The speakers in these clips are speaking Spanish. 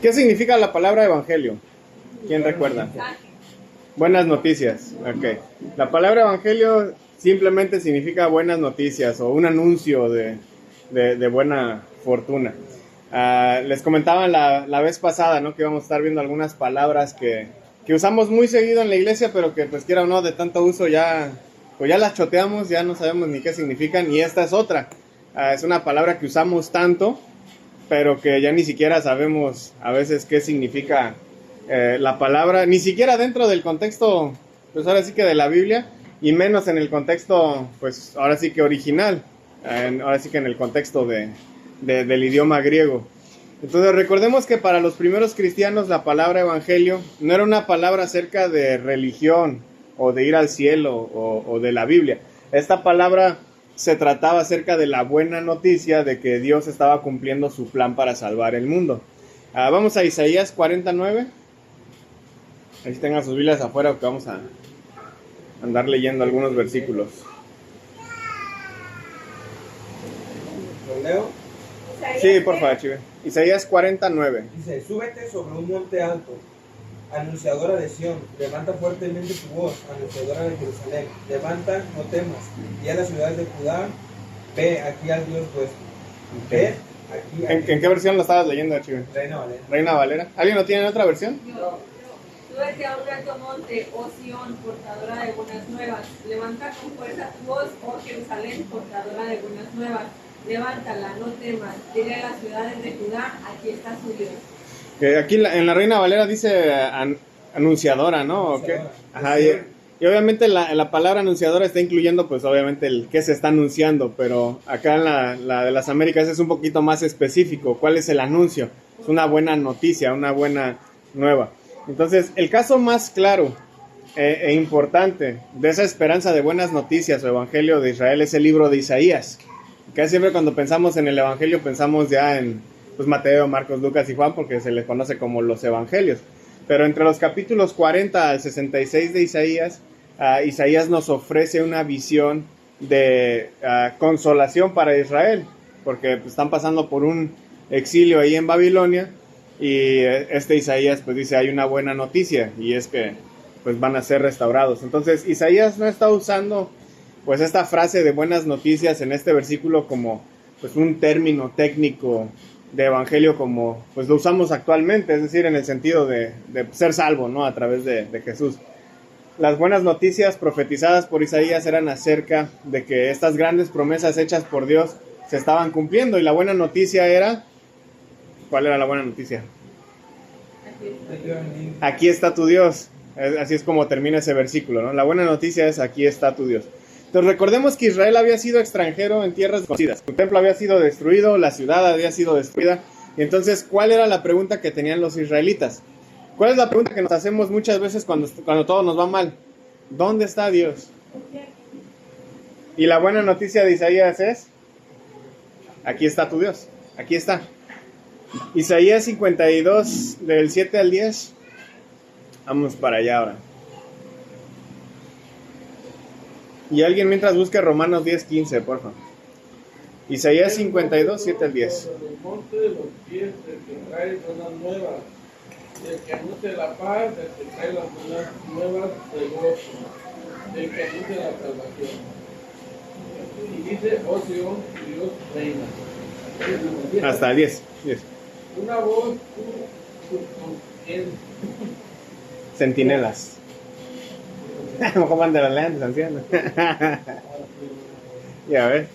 ¿Qué significa la palabra evangelio? ¿Quién recuerda? Buenas noticias. Ok. La palabra evangelio simplemente significa buenas noticias o un anuncio de buena fortuna. Les comentaba la vez pasada, ¿no? Que íbamos a estar viendo algunas palabras que usamos muy seguido en la iglesia, pero que pues quiera o no, de tanto uso pues ya las choteamos, ya no sabemos ni qué significan, y esta es otra. Es una palabra que usamos tanto, pero que ya ni siquiera sabemos a veces qué significa la palabra, ni siquiera dentro del contexto, pues ahora sí que de la Biblia, y menos en el contexto, pues ahora sí que original, ahora sí que en el contexto del idioma griego. Entonces recordemos que para los primeros cristianos la palabra evangelio no era una palabra acerca de religión o de ir al cielo o de la Biblia. Esta palabra se trataba acerca de la buena noticia de que Dios estaba cumpliendo su plan para salvar el mundo. Vamos a Isaías 49. Ahí tengan sus Biblias afuera, porque vamos a andar leyendo algunos versículos. ¿Lo leo? Sí, por favor, Chive. Isaías 49. Dice: súbete sobre un monte alto, anunciadora de Sión, levanta fuertemente tu voz, anunciadora de Jerusalén, levanta, no temas, y a las ciudades de Judá, ve aquí al Dios vuestro. Okay. Ve aquí. ¿En qué versión lo estabas leyendo, Chive? Reina Valera. Reina Valera. ¿Alguien lo tiene en otra versión? Súbete a un alto monte, oh Sión, portadora de buenas nuevas. Levanta con fuerza tu voz, oh Jerusalén, portadora de buenas nuevas. Levántala, no temas. Dile a las ciudades de Judá, aquí está su Dios. Aquí en la Reina Valera dice anunciadora, ¿no? Anunciadora. Ajá, y obviamente la palabra anunciadora está incluyendo, pues obviamente el que se está anunciando, pero acá en la de las Américas es un poquito más específico. ¿Cuál es el anuncio? Es una buena noticia, una buena nueva. Entonces, el caso más claro e importante de esa esperanza de buenas noticias o evangelio de Israel es el libro de Isaías. Casi siempre cuando pensamos en el evangelio pensamos ya en pues, Mateo, Marcos, Lucas y Juan, porque se les conoce como los evangelios. Pero entre los capítulos 40 al 66 de Isaías, Isaías nos ofrece una visión de consolación para Israel, porque pues, están pasando por un exilio ahí en Babilonia, y Isaías pues dice hay una buena noticia, y es que pues van a ser restaurados. Entonces Isaías no está usando pues esta frase de buenas noticias en este versículo como pues un término técnico de evangelio como pues lo usamos actualmente, es decir, en el sentido de ser salvo, ¿no? A través de Jesús. Las buenas noticias profetizadas por Isaías eran acerca de que estas grandes promesas hechas por Dios se estaban cumpliendo, y la buena noticia era, ¿cuál era la buena noticia? Aquí está tu Dios. Así es como termina ese versículo, ¿no? La buena noticia es aquí está tu Dios. Entonces recordemos que Israel había sido extranjero en tierras desconocidas. Su templo había sido destruido, la ciudad había sido destruida. Y entonces, ¿cuál era la pregunta que tenían los israelitas? ¿Cuál es la pregunta que nos hacemos muchas veces cuando todo nos va mal? ¿Dónde está Dios? Y la buena noticia de Isaías es, aquí está tu Dios, aquí está. Isaías 52, del 7 al 10. Vamos para allá ahora. Y alguien mientras busque Romanos 10, 15, por favor. Isaías 52, 7 al 10. Sobre el monte de los pies del que trae buenas nuevas, del que anuncia la paz, del que trae las buenas nuevas de gozo, del que anuncia la salvación. Y dice, oh Sión, Dios reina. Hasta 10. Una voz, Centinelas. ¿Cómo van de las lentes, ancianos? Ya ves.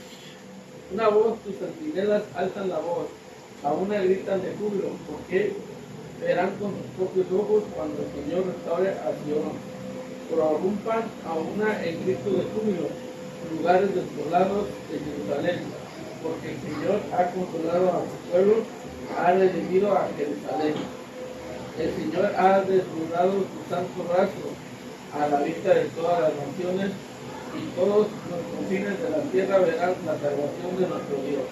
una voz, tus centinelas alzan la voz, a una gritan de júbilo, porque verán con sus propios ojos cuando el Señor restaure a Sion. Prorrumpan a una en grito de júbilo, lugares despoblados de Jerusalén, porque el Señor ha consolado a su pueblo, ha redimido a Jerusalén. El Señor ha desnudado su santo rastro a la vista de todas las naciones, y todos los confines de la tierra verán la salvación de nuestro Dios.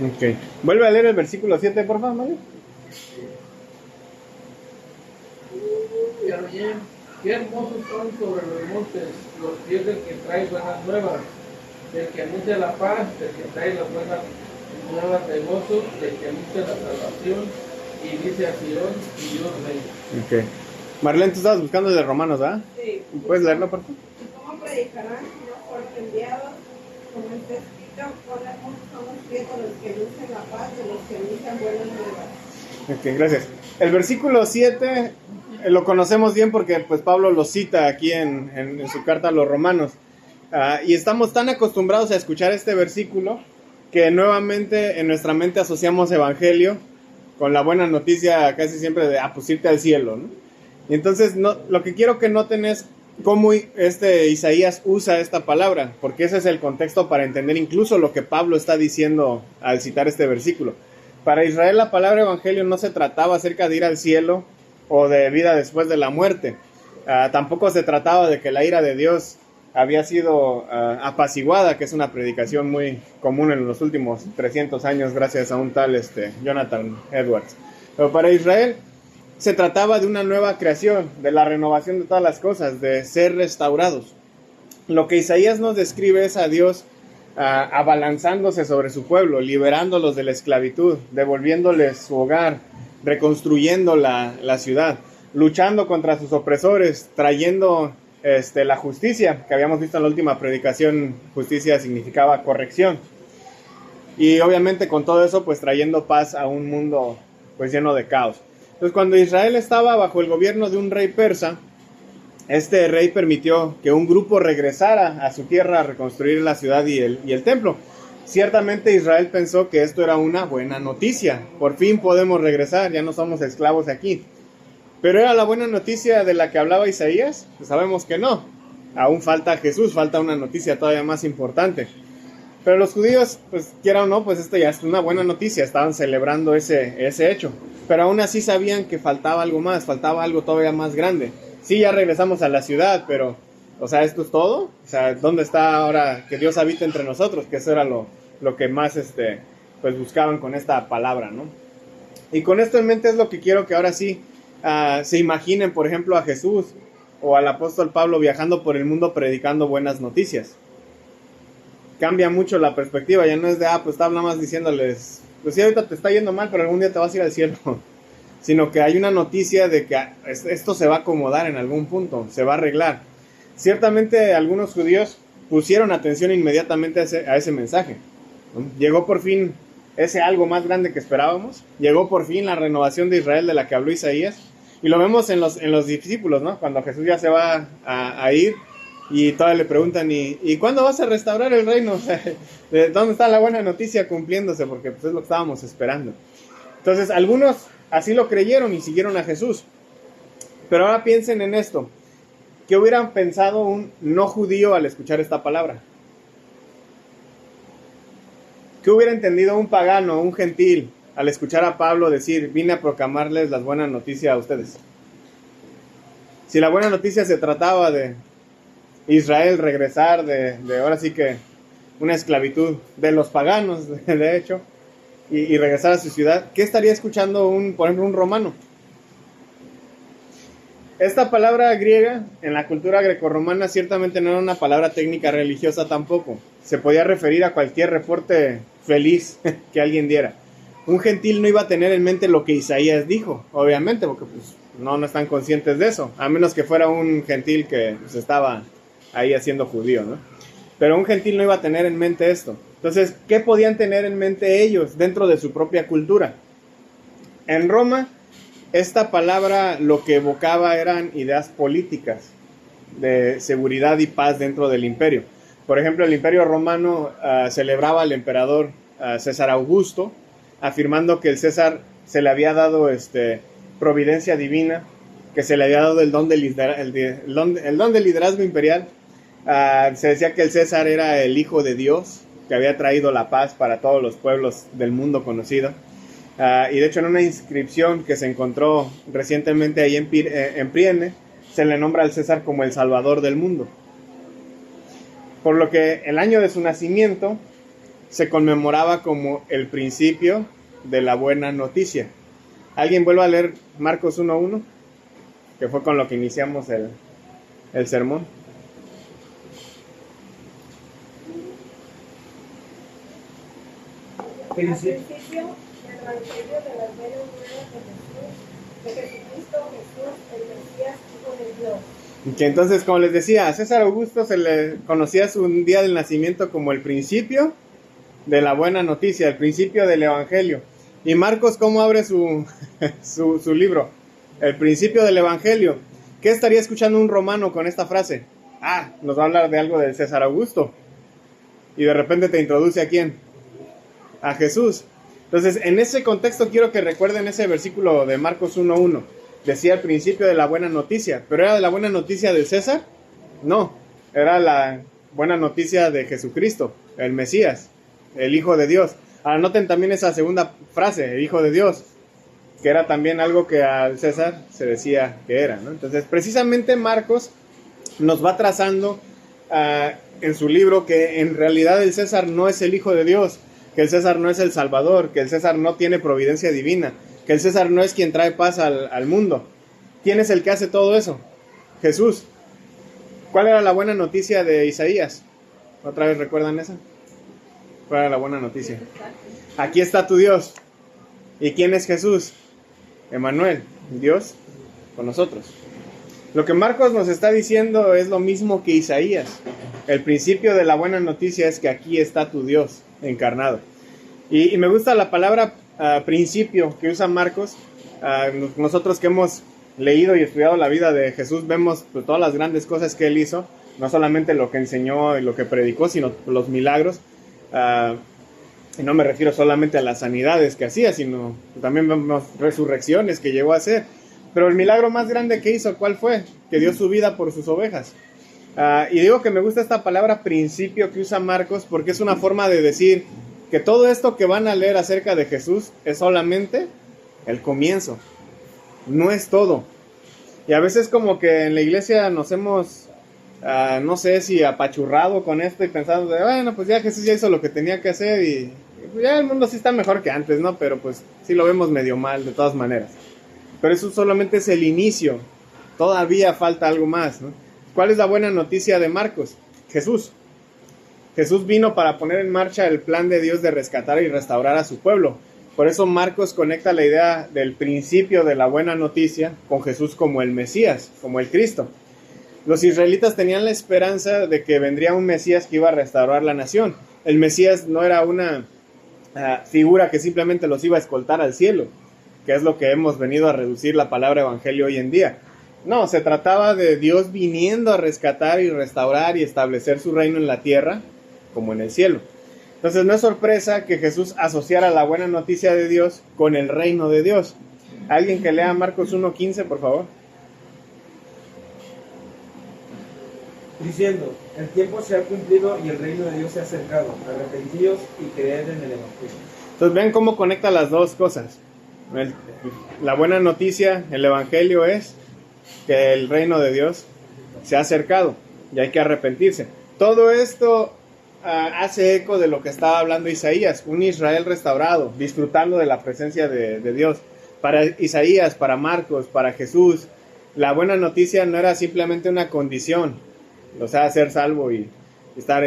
Ok. Vuelve a leer el versículo 7, por favor, Mario. Qué hermosos son sobre los montes los pies del que trae buenas nuevas, del que anuncia la paz, del que trae las buenas nuevas de gozo, del que anuncia la salvación, y dice a Sion, y Dios rey. Ok. Marlene, tú estabas buscando el de Romanos, ¿verdad? Sí. ¿Puedes leerlo, por favor? ¿Y cómo predicarán si no fueron enviados? Como está escrito, cuán hermosos son los pies de los que lucen la paz, de los que anuncian buenas nuevas. Ok, gracias. El versículo 7 lo conocemos bien porque pues Pablo lo cita aquí en su carta a los romanos. Y estamos tan acostumbrados a escuchar este versículo que nuevamente en nuestra mente asociamos evangelio con la buena noticia casi siempre de pues irte al cielo, ¿no? Y entonces lo que quiero que noten es cómo Isaías usa esta palabra, porque ese es el contexto para entender incluso lo que Pablo está diciendo al citar este versículo. Para Israel la palabra evangelio no se trataba acerca de ir al cielo o de vida después de la muerte. Tampoco se trataba de que la ira de Dios había sido apaciguada, que es una predicación muy común en los últimos 300 años gracias a un tal Jonathan Edwards. Pero para Israel se trataba de una nueva creación, de la renovación de todas las cosas, de ser restaurados. Lo que Isaías nos describe es a Dios abalanzándose sobre su pueblo, liberándolos de la esclavitud, devolviéndoles su hogar, reconstruyendo la ciudad, luchando contra sus opresores, trayendo la justicia, que habíamos visto en la última predicación. Justicia significaba corrección. Y obviamente con todo eso, pues trayendo paz a un mundo pues lleno de caos. Entonces, cuando Israel estaba bajo el gobierno de un rey persa, este rey permitió que un grupo regresara a su tierra a reconstruir la ciudad y el templo. Ciertamente Israel pensó que esto era una buena noticia. Por fin podemos regresar, ya no somos esclavos aquí. ¿Pero era la buena noticia de la que hablaba Isaías? Pues sabemos que no. Aún falta Jesús, falta una noticia todavía más importante. Pero los judíos, pues quiera o no, pues esto ya es una buena noticia, estaban celebrando ese hecho. Pero aún así sabían que faltaba algo más, faltaba algo todavía más grande. Sí, ya regresamos a la ciudad, pero, o sea, ¿esto es todo? O sea, ¿dónde está ahora que Dios habita entre nosotros? Que eso era lo que más, pues buscaban con esta palabra, ¿no? Y con esto en mente es lo que quiero que ahora sí se imaginen, por ejemplo, a Jesús o al apóstol Pablo viajando por el mundo predicando buenas noticias. Cambia mucho la perspectiva, ya no es de, pues está nada más diciéndoles, pues sí, ahorita te está yendo mal, pero algún día te vas a ir al cielo. Sino que hay una noticia de que esto se va a acomodar en algún punto, se va a arreglar. Ciertamente algunos judíos pusieron atención inmediatamente a ese mensaje, ¿no? Llegó por fin ese algo más grande que esperábamos, llegó por fin la renovación de Israel de la que habló Isaías, y lo vemos en los discípulos, ¿no? Cuando Jesús ya se va a ir, y todavía le preguntan, ¿y cuándo vas a restaurar el reino? ¿De dónde está la buena noticia cumpliéndose? Porque pues es lo que estábamos esperando. Entonces algunos así lo creyeron y siguieron a Jesús. Pero ahora piensen en esto. ¿Qué hubieran pensado un no judío al escuchar esta palabra? ¿Qué hubiera entendido un pagano, un gentil, al escuchar a Pablo decir, vine a proclamarles las buenas noticias a ustedes? Si la buena noticia se trataba de Israel regresar de ahora sí que una esclavitud de los paganos, de hecho, y regresar a su ciudad, ¿qué estaría escuchando por ejemplo, un romano? Esta palabra griega, en la cultura grecorromana, ciertamente no era una palabra técnica religiosa tampoco. Se podía referir a cualquier reporte feliz que alguien diera. Un gentil no iba a tener en mente lo que Isaías dijo, obviamente, porque pues, no están conscientes de eso, a menos que fuera un gentil que pues, estaba ahí haciendo judío, ¿no? Pero un gentil no iba a tener en mente esto. Entonces, ¿qué podían tener en mente ellos dentro de su propia cultura? En Roma, esta palabra lo que evocaba eran ideas políticas de seguridad y paz dentro del imperio. Por ejemplo, el imperio romano celebraba al emperador César Augusto, afirmando que el César se le había dado providencia divina, que se le había dado el don de liderazgo imperial. Se decía que el César era el hijo de Dios, que había traído la paz para todos los pueblos del mundo conocido. Y de hecho en una inscripción que se encontró recientemente ahí en Priene, se le nombra al César como el Salvador del mundo. Por lo que el año de su nacimiento se conmemoraba como el principio de la buena noticia. ¿Alguien vuelve a leer Marcos 1:1? Que fue con lo que iniciamos el sermón. Al principio era Evangelio de las buenas nuevas de Jesucristo Jesús, el Mesías, Hijo de Dios. Que entonces, como les decía, a César Augusto se le conocía su día del nacimiento como el principio de la buena noticia, el principio del Evangelio. Y Marcos, ¿cómo abre su libro? El principio del Evangelio. ¿Qué estaría escuchando un romano con esta frase? Nos va a hablar de algo de César Augusto. Y de repente te introduce ¿a quién? A Jesús. Entonces, en ese contexto quiero que recuerden ese versículo de Marcos 1:1. Decía el principio de la buena noticia. ¿Pero era de la buena noticia de César? No, era la buena noticia de Jesucristo, el Mesías, el Hijo de Dios. Ahora noten también esa segunda frase, el Hijo de Dios, que era también algo que al César se decía que era, ¿no? Entonces, precisamente Marcos nos va trazando en su libro que en realidad el César no es el Hijo de Dios, que el César no es el Salvador, que el César no tiene providencia divina, que el César no es quien trae paz al mundo. ¿Quién es el que hace todo eso? Jesús. ¿Cuál era la buena noticia de Isaías? ¿Otra vez recuerdan esa? ¿Cuál era la buena noticia? Aquí está tu Dios. ¿Y quién es Jesús? Emmanuel, Dios con nosotros. Lo que Marcos nos está diciendo es lo mismo que Isaías. El principio de la buena noticia es que aquí está tu Dios encarnado. Y me gusta la palabra principio que usa Marcos. Nosotros que hemos leído y estudiado la vida de Jesús, vemos pues, todas las grandes cosas que él hizo, no solamente lo que enseñó y lo que predicó, sino los milagros. Y no me refiero solamente a las sanidades que hacía, sino también vemos resurrecciones que llegó a hacer. Pero el milagro más grande que hizo, ¿cuál fue? Que dio su vida por sus ovejas. Y digo que me gusta esta palabra principio que usa Marcos porque es una forma de decir que todo esto que van a leer acerca de Jesús es solamente el comienzo, no es todo. Y a veces como que en la iglesia nos hemos, no sé si apachurrado con esto y pensando de, bueno, pues ya Jesús ya hizo lo que tenía que hacer y pues ya el mundo sí está mejor que antes, ¿no? Pero pues sí lo vemos medio mal de todas maneras. Pero eso solamente es el inicio, todavía falta algo más, ¿no? ¿Cuál es la buena noticia de Marcos? Jesús. Jesús vino para poner en marcha el plan de Dios de rescatar y restaurar a su pueblo. Por eso Marcos conecta la idea del principio de la buena noticia con Jesús como el Mesías, como el Cristo. Los israelitas tenían la esperanza de que vendría un Mesías que iba a restaurar la nación. El Mesías no era una figura que simplemente los iba a escoltar al cielo, que es lo que hemos venido a reducir la palabra evangelio hoy en día. No, se trataba de Dios viniendo a rescatar y restaurar y establecer su reino en la tierra como en el cielo. Entonces no es sorpresa que Jesús asociara la buena noticia de Dios con el reino de Dios. ¿Alguien que lea Marcos 1:15, por favor? Diciendo, el tiempo se ha cumplido y el reino de Dios se ha acercado. Arrepentíos y creed en el Evangelio. Entonces ven cómo conecta las dos cosas. La buena noticia, el Evangelio es que el reino de Dios se ha acercado y hay que arrepentirse. Todo esto hace eco de lo que estaba hablando Isaías, un Israel restaurado, disfrutando de la presencia de Dios. Para Isaías, para Marcos, para Jesús, la buena noticia no era simplemente una condición, o sea, ser salvo y estar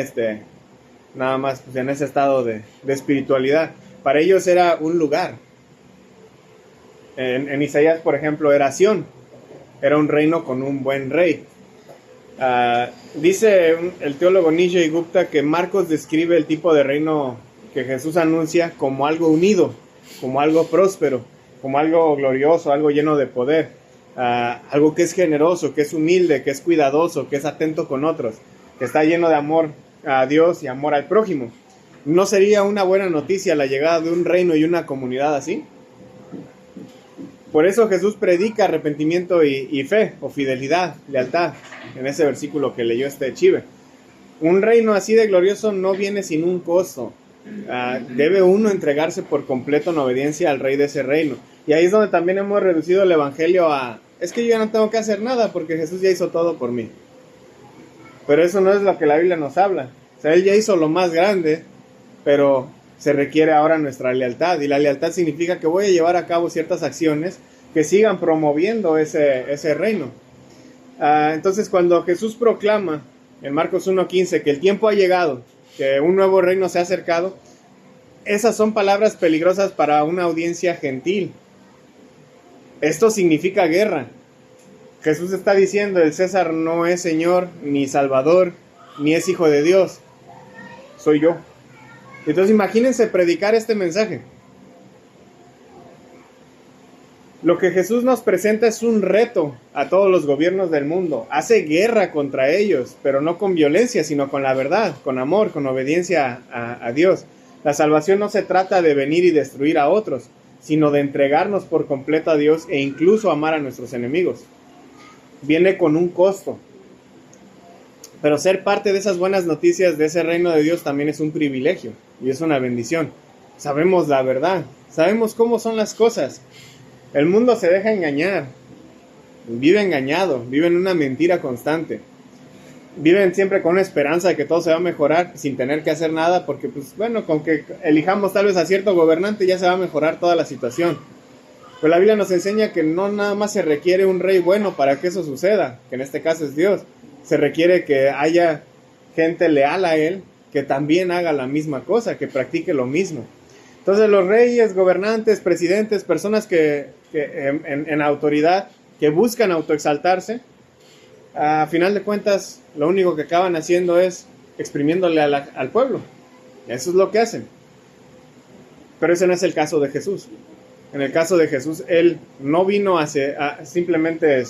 nada más pues, en ese estado de espiritualidad. Para ellos era un lugar. En Isaías, por ejemplo, era Sión, era un reino con un buen rey. Dice el teólogo Nijay Gupta que Marcos describe el tipo de reino que Jesús anuncia como algo unido, como algo próspero, como algo glorioso, algo lleno de poder, algo que es generoso, que es humilde, que es cuidadoso, que es atento con otros, que está lleno de amor a Dios y amor al prójimo. ¿No sería una buena noticia la llegada de un reino y una comunidad así? Por eso Jesús predica arrepentimiento y fe, o fidelidad, lealtad, en ese versículo que leyó Chive. Un reino así de glorioso no viene sin un costo. Debe uno entregarse por completo en obediencia al rey de ese reino. Y ahí es donde también hemos reducido el evangelio es que yo ya no tengo que hacer nada porque Jesús ya hizo todo por mí. Pero eso no es lo que la Biblia nos habla. O sea, Él ya hizo lo más grande, pero se requiere ahora nuestra lealtad, y la lealtad significa que voy a llevar a cabo ciertas acciones que sigan promoviendo ese reino. Entonces cuando Jesús proclama en Marcos 1:15 que el tiempo ha llegado, que un nuevo reino se ha acercado, esas son palabras peligrosas para una audiencia gentil. Esto significa guerra. Jesús está diciendo, el César no es Señor, ni Salvador, ni es Hijo de Dios. Soy yo. Entonces imagínense predicar este mensaje. Lo que Jesús nos presenta es un reto a todos los gobiernos del mundo. Hace guerra contra ellos, pero no con violencia, sino con la verdad, con amor, con obediencia a Dios. La salvación no se trata de venir y destruir a otros, sino de entregarnos por completo a Dios e incluso amar a nuestros enemigos. Viene con un costo. Pero ser parte de esas buenas noticias de ese reino de Dios también es un privilegio y es una bendición. Sabemos la verdad, sabemos cómo son las cosas. El mundo se deja engañar, vive engañado, vive en una mentira constante. Viven siempre con una esperanza de que todo se va a mejorar sin tener que hacer nada, porque pues bueno, con que elijamos tal vez a cierto gobernante ya se va a mejorar toda la situación. Pues la Biblia nos enseña que no nada más se requiere un rey bueno para que eso suceda, que en este caso es Dios. Se requiere que haya gente leal a Él, que también haga la misma cosa, que practique lo mismo. Entonces los reyes, gobernantes, presidentes, personas que en autoridad, que buscan autoexaltarse, a final de cuentas, lo único que acaban haciendo es exprimiéndole al pueblo. Eso es lo que hacen. Pero ese no es el caso de Jesús. En el caso de Jesús, Él no vino simplemente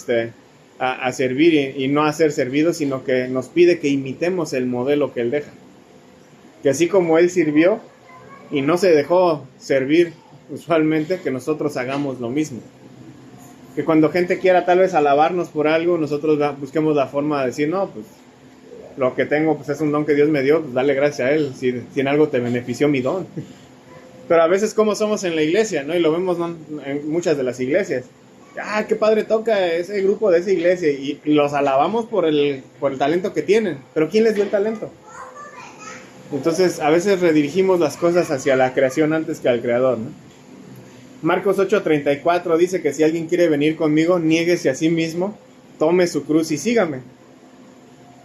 a servir y no a ser servido, sino que nos pide que imitemos el modelo que Él deja. Que así como Él sirvió y no se dejó servir usualmente, que nosotros hagamos lo mismo. Que cuando gente quiera tal vez alabarnos por algo, nosotros busquemos la forma de decir, no, pues lo que tengo pues es un don que Dios me dio, pues dale gracias a Él, si en algo te benefició mi don. Pero a veces como somos en la iglesia, ¿no? Y lo vemos, ¿no?, en muchas de las iglesias. Ah, qué padre toca ese grupo de esa iglesia, y los alabamos por el talento que tienen. Pero ¿quién les dio el talento? Entonces a veces redirigimos las cosas hacia la creación antes que al creador, ¿no? Marcos 8:34 dice que si alguien quiere venir conmigo, niéguese a sí mismo, tome su cruz y sígame.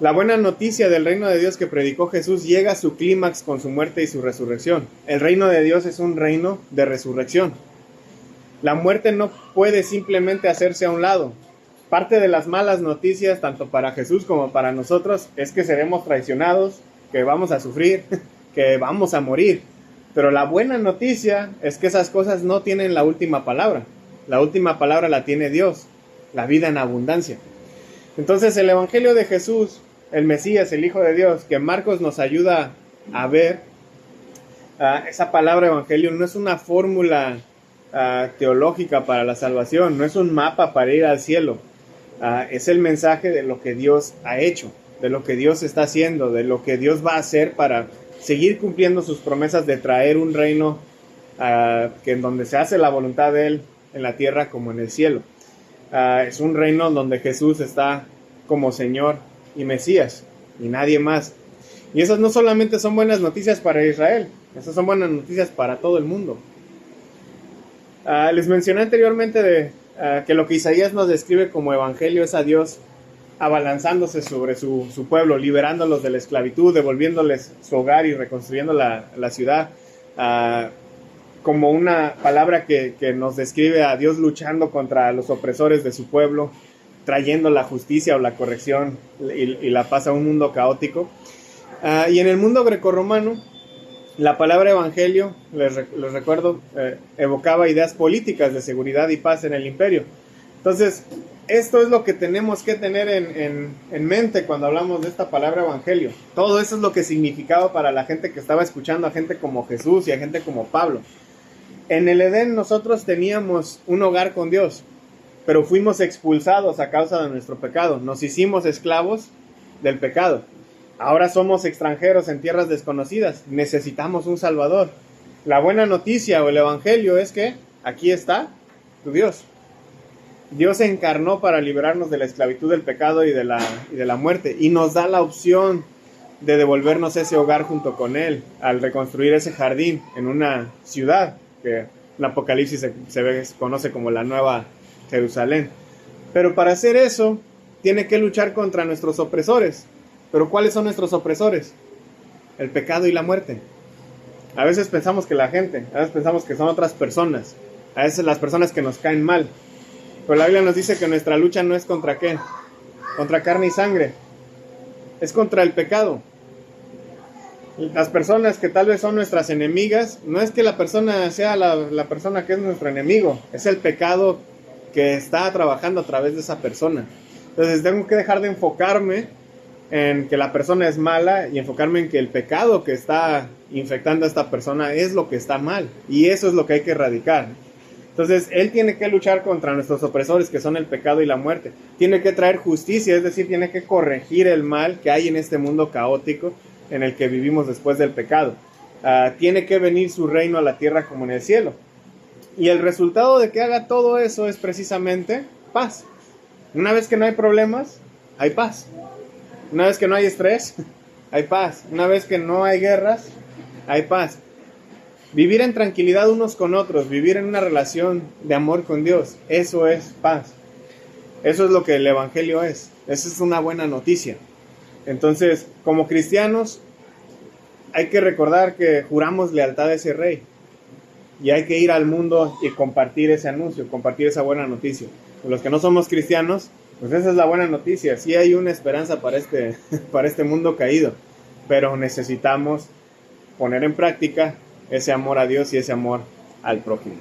La buena noticia del reino de Dios que predicó Jesús llega a su clímax con su muerte y su resurrección. El reino de Dios es un reino de resurrección. La muerte no puede simplemente hacerse a un lado. Parte de las malas noticias, tanto para Jesús como para nosotros, es que seremos traicionados, que vamos a sufrir, que vamos a morir. Pero la buena noticia es que esas cosas no tienen la última palabra. La última palabra la tiene Dios, la vida en abundancia. Entonces el Evangelio de Jesús, el Mesías, el Hijo de Dios, que Marcos nos ayuda a ver, esa palabra Evangelio no es una fórmula teológica para la salvación, no es un mapa para ir al cielo. Es el mensaje de lo que Dios ha hecho, de lo que Dios está haciendo, de lo que Dios va a hacer para seguir cumpliendo sus promesas de traer un reino que en donde se hace la voluntad de Él en la tierra como en el cielo. Es un reino donde Jesús está como Señor y Mesías y nadie más. Y esas no solamente son buenas noticias para Israel, esas son buenas noticias para todo el mundo. Les mencioné anteriormente que lo que Isaías nos describe como evangelio es a Dios abalanzándose sobre su pueblo, liberándolos de la esclavitud, devolviéndoles su hogar y reconstruyendo la ciudad, como una palabra que nos describe a Dios luchando contra los opresores de su pueblo, trayendo la justicia o la corrección y la paz a un mundo caótico. Y en el mundo grecorromano, la palabra evangelio, les recuerdo, evocaba ideas políticas de seguridad y paz en el imperio. Entonces, esto es lo que tenemos que tener en mente cuando hablamos de esta palabra evangelio. Todo eso es lo que significaba para la gente que estaba escuchando, a gente como Jesús y a gente como Pablo. En el Edén nosotros teníamos un hogar con Dios, pero fuimos expulsados a causa de nuestro pecado. Nos hicimos esclavos del pecado. Ahora somos extranjeros en tierras desconocidas. Necesitamos un Salvador. La buena noticia o el evangelio es que aquí está tu Dios. Dios se encarnó para liberarnos de la esclavitud del pecado y de la muerte, y nos da la opción de devolvernos ese hogar junto con Él, al reconstruir ese jardín en una ciudad que en Apocalipsis se conoce como la Nueva Jerusalén. Pero para hacer eso, tiene que luchar contra nuestros opresores. ¿Pero cuáles son nuestros opresores? El pecado y la muerte. A veces pensamos que la gente, a veces pensamos que son otras personas, a veces las personas que nos caen mal. Pero la Biblia nos dice que nuestra lucha no es contra qué, contra carne y sangre, es contra el pecado. Las personas que tal vez son nuestras enemigas, no es que la persona sea la persona que es nuestro enemigo, es el pecado que está trabajando a través de esa persona. Entonces tengo que dejar de enfocarme en que la persona es mala y enfocarme en que el pecado que está infectando a esta persona es lo que está mal, y eso es lo que hay que erradicar. Entonces Él tiene que luchar contra nuestros opresores, que son el pecado y la muerte. Tiene que traer justicia, es decir, tiene que corregir el mal que hay en este mundo caótico en el que vivimos después del pecado. Tiene que venir su reino a la tierra como en el cielo. Y el resultado de que haga todo eso es precisamente paz. Una vez que no hay problemas, hay paz. Una vez que no hay estrés, hay paz. Una vez que no hay guerras, hay paz. Vivir en tranquilidad unos con otros, vivir en una relación de amor con Dios, eso es paz. Eso es lo que el Evangelio es. Esa es una buena noticia. Entonces, como cristianos, hay que recordar que juramos lealtad a ese Rey. Y hay que ir al mundo y compartir ese anuncio, compartir esa buena noticia. Los que no somos cristianos, pues esa es la buena noticia. Sí hay una esperanza para este mundo caído, pero necesitamos poner en práctica ese amor a Dios y ese amor al prójimo.